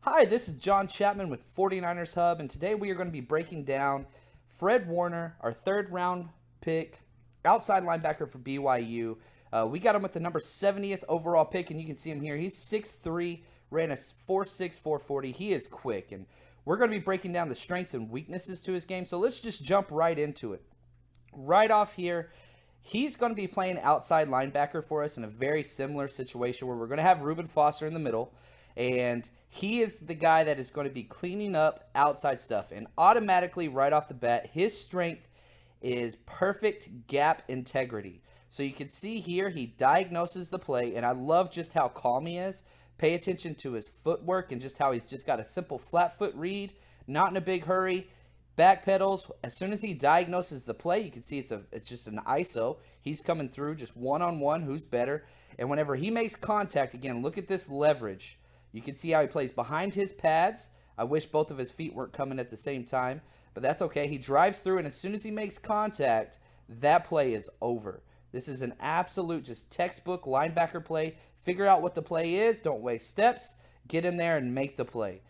Hi, this is John Chapman with 49ers Hub, and today we are going to be breaking down Fred Warner, our third round pick, outside linebacker for BYU. We got him with the number 70th overall pick, and you can see him here. He's 6'3", ran a 4.6, 440. He is quick, and we're going to be breaking down the strengths and weaknesses to his game, so let's just jump right into it. Right off here, he's going to be playing outside linebacker for us in a very similar situation where we're going to have Reuben Foster in the middle, and he is the guy that is going to be cleaning up outside stuff. And automatically, right off the bat, his strength is perfect gap integrity. So you can see here, he diagnoses the play, and I love just how calm he is. Pay attention to his footwork and just how he's just got a simple flat foot read, not in a big hurry. Back pedals, as soon as he diagnoses the play, you can see it's just an ISO. He's coming through just one-on-one, who's better. And whenever he makes contact, again, look at this leverage. You can see how he plays behind his pads. I wish both of his feet weren't coming at the same time, but that's okay. He drives through, and as soon as he makes contact, that play is over. This is an absolute just textbook linebacker play. Figure out what the play is. Don't waste steps. Get in there and make the play.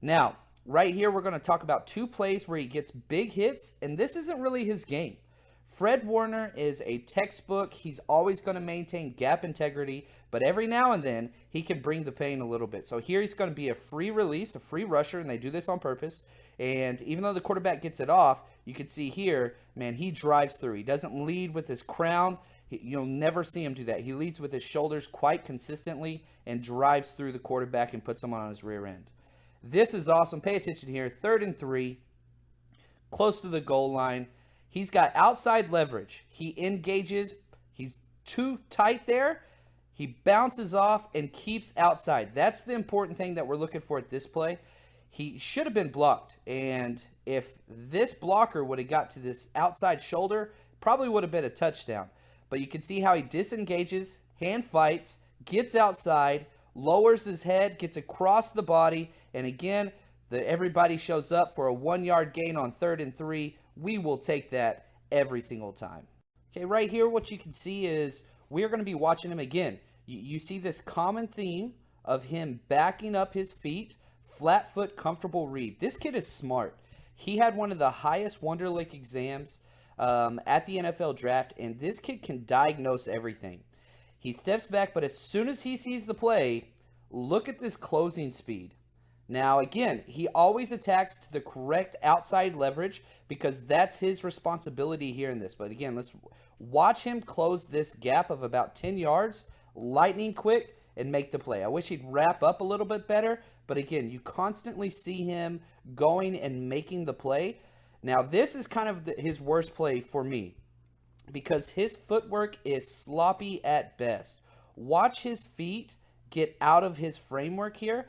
Now, right here, we're going to talk about two plays where he gets big hits, and this isn't really his game. Fred Warner is a textbook. He's always going to maintain gap integrity, but every now and then he can bring the pain a little bit. So here he's going to be a free release, a free rusher, and they do this on purpose. And even though the quarterback gets it off, you can see here, man, he drives through. He doesn't lead with his crown. You'll never see him do that. He leads with his shoulders quite consistently and drives through the quarterback and puts him on his rear end. This is awesome. Pay attention here. 3rd and 3, close to the goal line. He's got outside leverage. He engages. He's too tight there. He bounces off and keeps outside. That's the important thing that we're looking for at this play. He should have been blocked. And if this blocker would have got to this outside shoulder, probably would have been a touchdown. But you can see how he disengages, hand fights, gets outside, lowers his head, gets across the body, and again, everybody shows up for a 1-yard gain on 3rd and 3. We will take that every single time. Okay, right here, what you can see is we're going to be watching him again. You see this common theme of him backing up his feet, flat foot, comfortable read. This kid is smart. He had one of the highest Wonderlic exams at the NFL draft, and this kid can diagnose everything. He steps back, but as soon as he sees the play, look at this closing speed. Now, again, he always attacks to the correct outside leverage because that's his responsibility here in this. But again, let's watch him close this gap of about 10 yards, lightning quick, and make the play. I wish he'd wrap up a little bit better, but again, you constantly see him going and making the play. Now, this is kind of his worst play for me because his footwork is sloppy at best. Watch his feet get out of his framework here.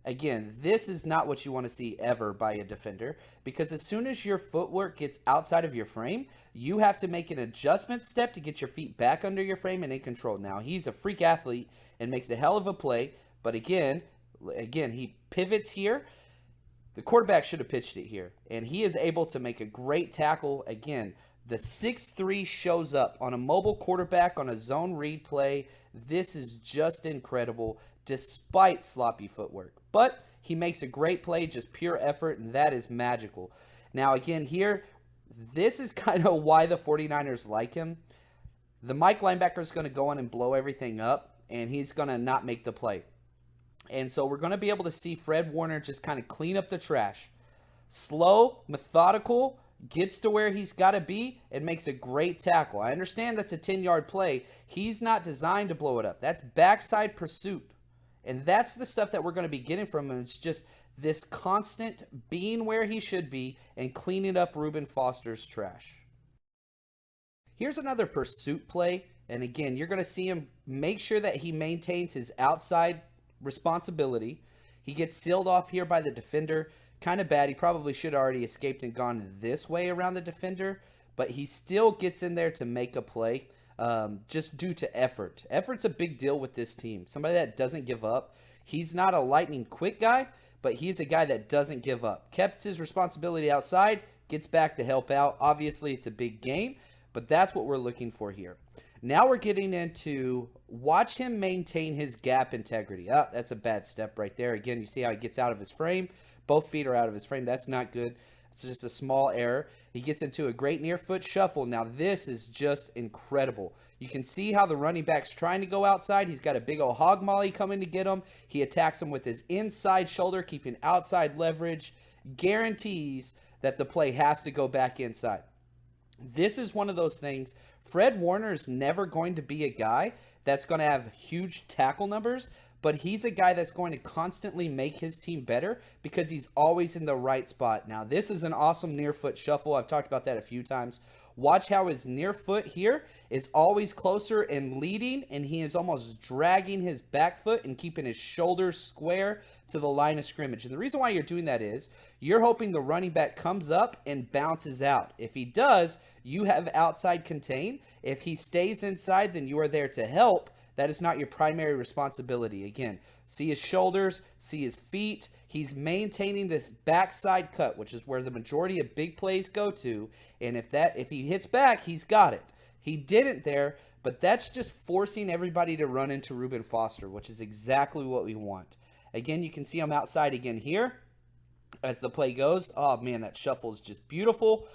Again, this is not what you want to see ever by a defender because as soon as your footwork gets outside of your frame, you have to make an adjustment step to get your feet back under your frame and in control. Now, he's a freak athlete and makes a hell of a play, but again, he pivots here. The quarterback should have pitched it here, and he is able to make a great tackle. Again, the 6'3" shows up on a mobile quarterback on a zone read play. This is just incredible despite sloppy footwork. But he makes a great play, just pure effort, and that is magical. Now, again, here, this is kind of why the 49ers like him. The Mike linebacker is going to go in and blow everything up, and he's going to not make the play. And so we're going to be able to see Fred Warner just kind of clean up the trash. Slow, methodical, gets to where he's got to be, and makes a great tackle. I understand that's a 10-yard play. He's not designed to blow it up. That's backside pursuit. And that's the stuff that we're going to be getting from him. It's just this constant being where he should be and cleaning up Reuben Foster's trash. Here's another pursuit play. And again, you're going to see him make sure that he maintains his outside responsibility. He gets sealed off here by the defender. Kind of bad. He probably should have already escaped and gone this way around the defender. But he still gets in there to make a play. Just due to effort. Effort's a big deal with this team. Somebody that doesn't give up. He's not a lightning quick guy, but he's a guy that doesn't give up. Kept his responsibility outside, gets back to help out. Obviously, it's a big gain, but that's what we're looking for here. Now we're getting into watch him maintain his gap integrity. Oh, that's a bad step right there. Again, you see how he gets out of his frame. Both feet are out of his frame. That's not good. It's just a small error. He gets into a great near foot shuffle. Now this is just incredible. You can see how the running back's trying to go outside. He's got a big old hog molly coming to get him. He attacks him with his inside shoulder, keeping outside leverage. Guarantees that the play has to go back inside. This is one of those things. Fred Warner is never going to be a guy that's going to have huge tackle numbers, but he's a guy that's going to constantly make his team better because he's always in the right spot. Now, this is an awesome near foot shuffle. I've talked about that a few times. Watch how his near foot here is always closer and leading, and he is almost dragging his back foot and keeping his shoulders square to the line of scrimmage. And the reason why you're doing that is you're hoping the running back comes up and bounces out. If he does, you have outside contain. If he stays inside, then you are there to help. That is not your primary responsibility. Again, see his shoulders, see his feet. He's maintaining this backside cut, which is where the majority of big plays go to. And if he hits back, he's got it. He didn't there, but that's just forcing everybody to run into Reuben Foster, which is exactly what we want. Again, you can see him outside again here as the play goes. Oh, man, that shuffle is just beautiful.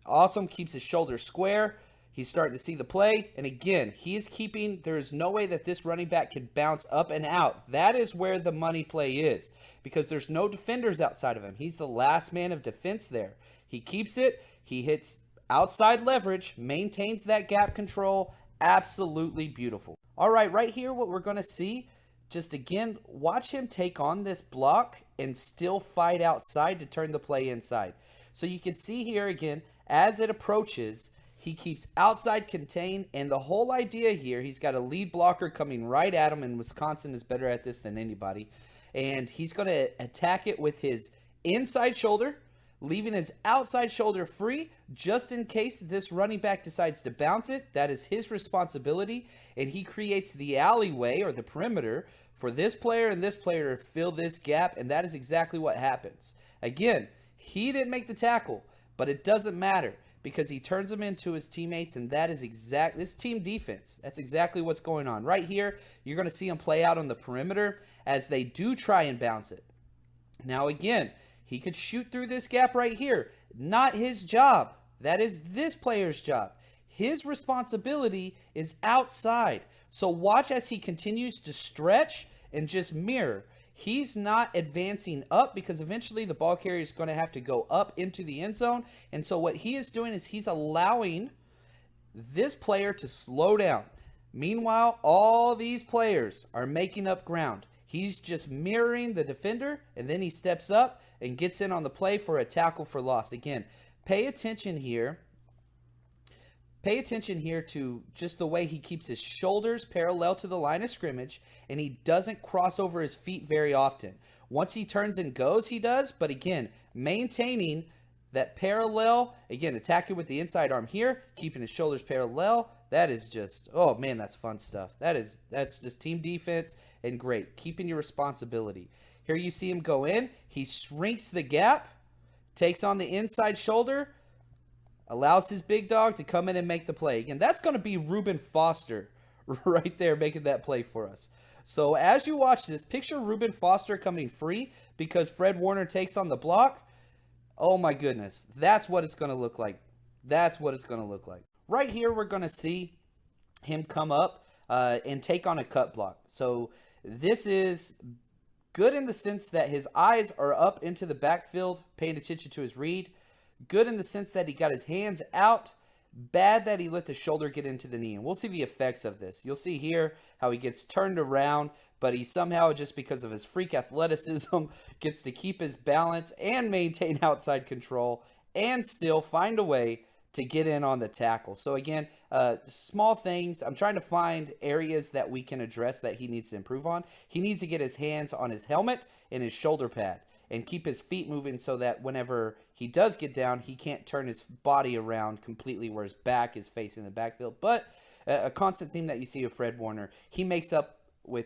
Awesome. Keeps his shoulders square. He's starting to see the play. And again, he is keeping, there is no way that this running back can bounce up and out. That is where the money play is because there's no defenders outside of him. He's the last man of defense there. He keeps it. He hits outside leverage, maintains that gap control. Absolutely beautiful. All right here, what we're going to see, just again, watch him take on this block and still fight outside to turn the play inside. So you can see here again, as it approaches, he keeps outside contain, and the whole idea here, he's got a lead blocker coming right at him, and Wisconsin is better at this than anybody. And he's going to attack it with his inside shoulder, leaving his outside shoulder free just in case this running back decides to bounce it. That is his responsibility, and he creates the alleyway or the perimeter for this player and this player to fill this gap, and that is exactly what happens. Again, he didn't make the tackle, but it doesn't matter, because he turns them into his teammates, and that is this team defense. That's exactly what's going on. Right here, you're going to see him play out on the perimeter as they do try and bounce it. Now again, he could shoot through this gap right here. Not his job. That is this player's job. His responsibility is outside. So watch as he continues to stretch and just mirror. He's not advancing up because eventually the ball carrier is going to have to go up into the end zone. And so what he is doing is he's allowing this player to slow down. Meanwhile, all these players are making up ground. He's just mirroring the defender, and then he steps up and gets in on the play for a tackle for loss. Again, pay attention here. Pay attention here to just the way he keeps his shoulders parallel to the line of scrimmage, and he doesn't cross over his feet very often. Once he turns and goes, he does, but again, maintaining that parallel, again, attacking with the inside arm here, keeping his shoulders parallel. That is just, oh man, that's fun stuff. That's just team defense and great. Keeping your responsibility. Here you see him go in. He shrinks the gap, takes on the inside shoulder, allows his big dog to come in and make the play. Again, that's going to be Reuben Foster right there making that play for us. So as you watch this, picture Reuben Foster coming free because Fred Warner takes on the block. Oh my goodness, that's what it's going to look like. That's what it's going to look like. Right here, we're going to see him come up and take on a cut block. So this is good in the sense that his eyes are up into the backfield, paying attention to his read. Good in the sense that he got his hands out. Bad that he let the shoulder get into the knee. And we'll see the effects of this. You'll see here how he gets turned around, but he somehow, just because of his freak athleticism, gets to keep his balance and maintain outside control and still find a way to get in on the tackle. So again, small things. I'm trying to find areas that we can address that he needs to improve on. He needs to get his hands on his helmet and his shoulder pad and keep his feet moving so that whenever he does get down, he can't turn his body around completely where his back is facing the backfield. But a constant theme that you see of Fred Warner, he makes up with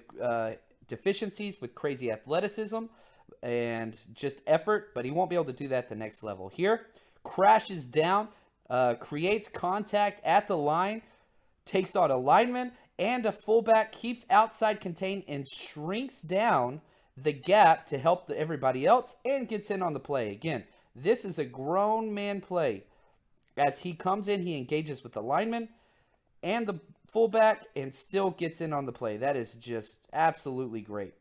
deficiencies with crazy athleticism and just effort, but he won't be able to do that at the next level. Here, crashes down, creates contact at the line, takes on a lineman and a fullback, keeps outside contained and shrinks down the gap to help everybody else and gets in on the play. Again, this is a grown man play. As he comes in, he engages with the lineman and the fullback and still gets in on the play. That is just absolutely great.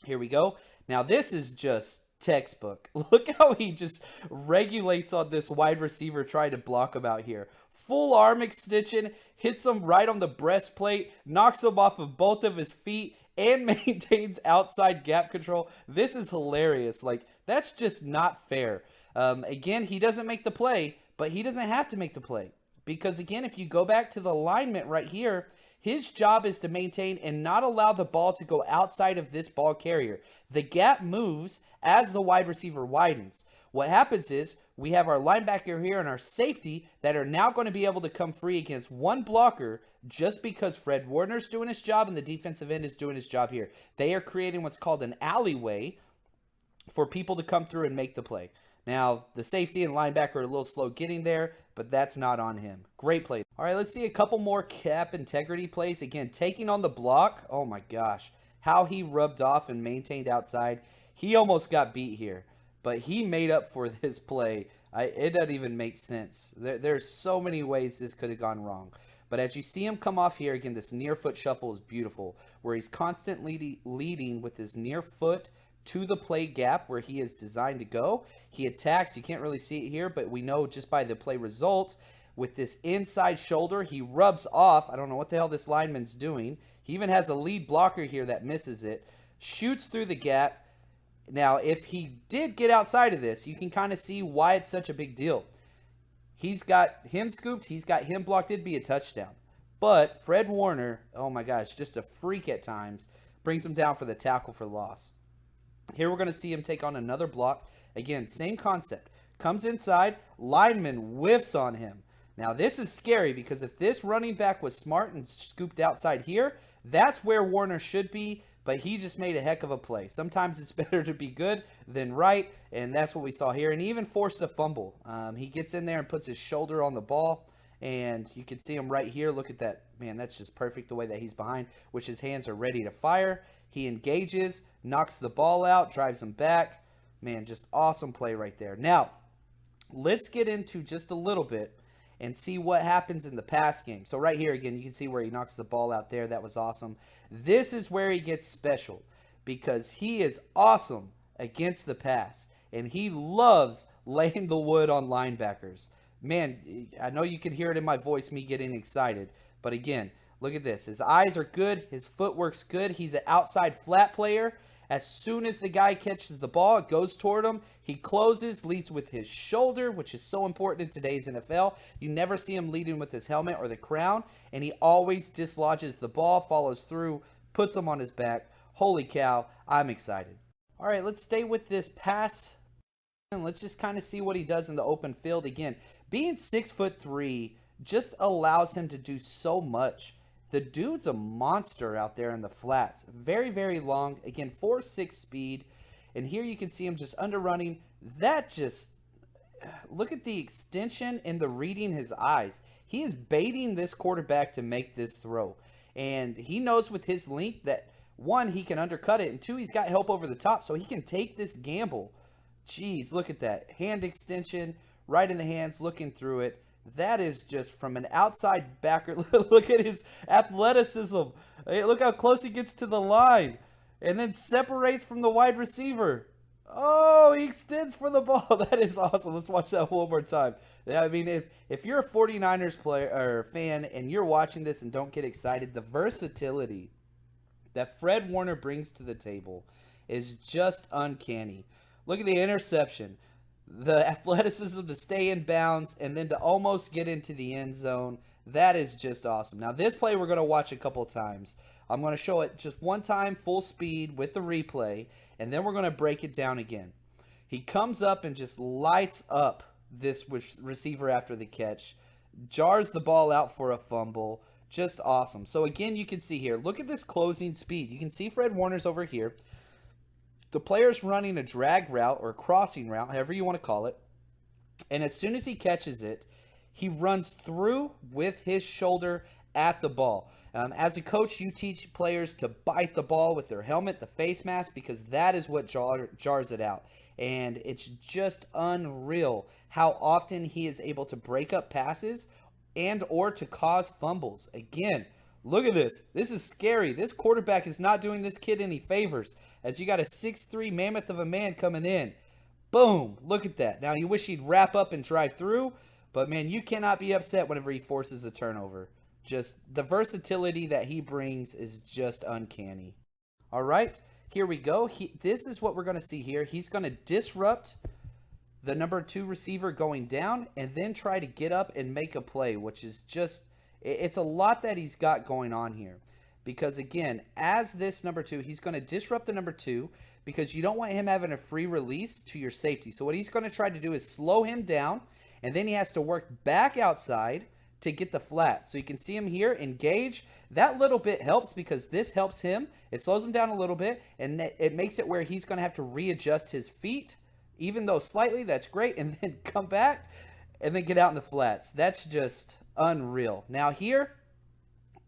Here we go. Now this is just textbook. Look how he just regulates on this wide receiver trying to block him out here. Full arm extension, hits him right on the breastplate, knocks him off of both of his feet, and maintains outside gap control. This is hilarious. Like, that's just not fair. Again, he doesn't make the play, but he doesn't have to make the play. Because, again, if you go back to the alignment right here, his job is to maintain and not allow the ball to go outside of this ball carrier. The gap moves as the wide receiver widens. What happens is we have our linebacker here and our safety that are now going to be able to come free against one blocker just because Fred Warner's doing his job and the defensive end is doing his job here. They are creating what's called an alleyway for people to come through and make the play. Now, the safety and linebacker are a little slow getting there, but that's not on him. Great play. All right, let's see a couple more cap integrity plays. Again, taking on the block. Oh, my gosh. How he rubbed off and maintained outside. He almost got beat here, but he made up for this play. It doesn't even make sense. There's so many ways this could have gone wrong. But as you see him come off here, again, this near foot shuffle is beautiful, where he's constantly leading with his near foot to the play gap where he is designed to go. He attacks. You can't really see it here, but we know just by the play result, with this inside shoulder, he rubs off. I don't know what the hell this lineman's doing. He even has a lead blocker here that misses it, shoots through the gap. Now, if he did get outside of this, you can kind of see why it's such a big deal. He's got him scooped. He's got him blocked. It'd be a touchdown. But Fred Warner, oh my gosh, just a freak at times, brings him down for the tackle for loss. Here we're going to see him take on another block. Again, same concept. Comes inside, lineman whiffs on him. Now, this is scary because if this running back was smart and scooped outside here, that's where Warner should be, but he just made a heck of a play. Sometimes it's better to be good than right, and that's what we saw here. And he even forced a fumble. He gets in there and puts his shoulder on the ball, and you can see him right here. Look at that. Man, that's just perfect the way that he's behind, which his hands are ready to fire. He engages, knocks the ball out, drives him back. Man, just awesome play right there. Now, let's get into just a little bit and see what happens in the pass game. So right here, again, you can see where he knocks the ball out there. That was awesome. This is where he gets special because he is awesome against the pass, and he loves laying the wood on linebackers. Man, I know you can hear it in my voice, me getting excited. But again, look at this. His eyes are good. His footwork's good. He's an outside flat player. As soon as the guy catches the ball, it goes toward him. He closes, leads with his shoulder, which is so important in today's NFL. You never see him leading with his helmet or the crown. And he always dislodges the ball, follows through, puts him on his back. Holy cow, I'm excited. All right, let's stay with this pass. And let's just kind of see what he does in the open field. Again, being 6'3" just allows him to do so much. The dude's a monster out there in the flats. Very, very long. Again, 4.6 speed. And here you can see him just underrunning. That just, look at the extension and the reading his eyes. He is baiting this quarterback to make this throw. And he knows with his length that, one, he can undercut it. And two, he's got help over the top so he can take this gamble. Jeez, look at that. Hand extension, right in the hands, looking through it. That is just from an outside backer. Look at his athleticism. Hey, look how close he gets to the line. And then separates from the wide receiver. Oh, he extends for the ball. That is awesome. Let's watch that one more time. I mean, if you're a 49ers player or fan and you're watching this and don't get excited, the versatility that Fred Warner brings to the table is just uncanny. Look at the interception. The athleticism to stay in bounds and then to almost get into the end zone. That is just awesome. Now, this play we're going to watch a couple times. I'm going to show it just one time, full speed with the replay, and then we're going to break it down again. He comes up and just lights up this receiver after the catch, jars the ball out for a fumble. Just awesome. So, again, you can see here, look at this closing speed. You can see Fred Warner's over here. The player's running a drag route or a crossing route, however you want to call it. And as soon as he catches it, he runs through with his shoulder at the ball. As a coach, you teach players to bite the ball with their helmet, the face mask, because that is what jars it out. And it's just unreal how often he is able to break up passes and or to cause fumbles. Again, look at this. This is scary. This quarterback is not doing this kid any favors, as you got a 6'3" mammoth of a man coming in. Boom. Look at that. Now, you wish he'd wrap up and drive through, but, man, you cannot be upset whenever he forces a turnover. Just the versatility that he brings is just uncanny. All right, here we go. This is what we're going to see here. He's going to disrupt the number 2 receiver going down and then try to get up and make a play, which is just, it's a lot that he's got going on here. Because, again, as this number 2, he's going to disrupt the number 2 because you don't want him having a free release to your safety. So what he's going to try to do is slow him down, and then he has to work back outside to get the flat. So you can see him here, engage. That little bit helps because this helps him. It slows him down a little bit, and it makes it where he's going to have to readjust his feet, even though slightly. That's great. And then come back and then get out in the flats. That's just unreal. Now here,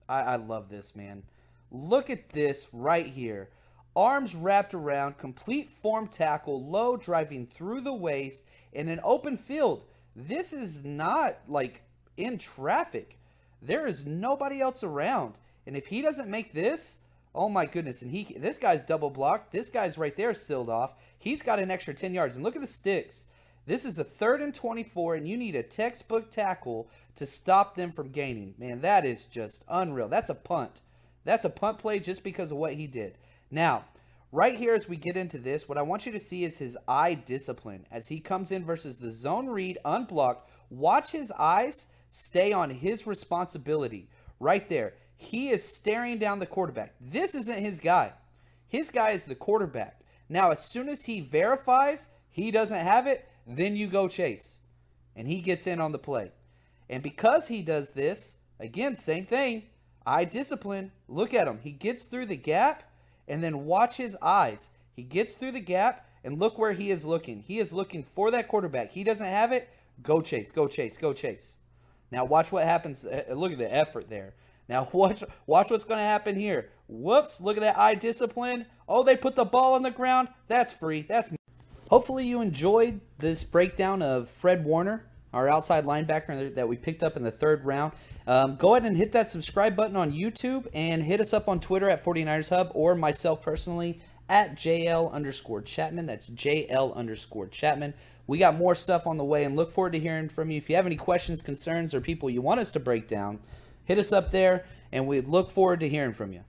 I love this, man. Look at this right here. Arms wrapped around, complete form tackle, low, driving through the waist in an open field. This is not like in traffic. There is nobody else around. And if he doesn't make this, oh my goodness. And this guy's double blocked. This guy's right there sealed off. He's got an extra 10 yards. And look at the sticks. This is the 3rd and 24, and you need a textbook tackle to stop them from gaining. Man, that is just unreal. That's a punt. That's a punt play just because of what he did. Now, right here as we get into this, what I want you to see is his eye discipline. As he comes in versus the zone read, unblocked, watch his eyes stay on his responsibility. Right there. He is staring down the quarterback. This isn't his guy. His guy is the quarterback. Now, as soon as he verifies he doesn't have it, then you go chase. And he gets in on the play. And because he does this, again, same thing, eye discipline. Look at him. He gets through the gap, and then watch his eyes. He gets through the gap, and look where he is looking. He is looking for that quarterback. He doesn't have it. Go chase, go chase, go chase. Now watch what happens. Look at the effort there. Now watch what's going to happen here. Whoops, look at that eye discipline. Oh, they put the ball on the ground. That's free. That's. Hopefully you enjoyed this breakdown of Fred Warner, our outside linebacker that we picked up in the 3rd round. Go ahead and hit that subscribe button on YouTube and hit us up on Twitter at 49ers Hub or myself personally at JL_Chapman. That's JL_Chapman. We got more stuff on the way and look forward to hearing from you. If you have any questions, concerns, or people you want us to break down, hit us up there and we look forward to hearing from you.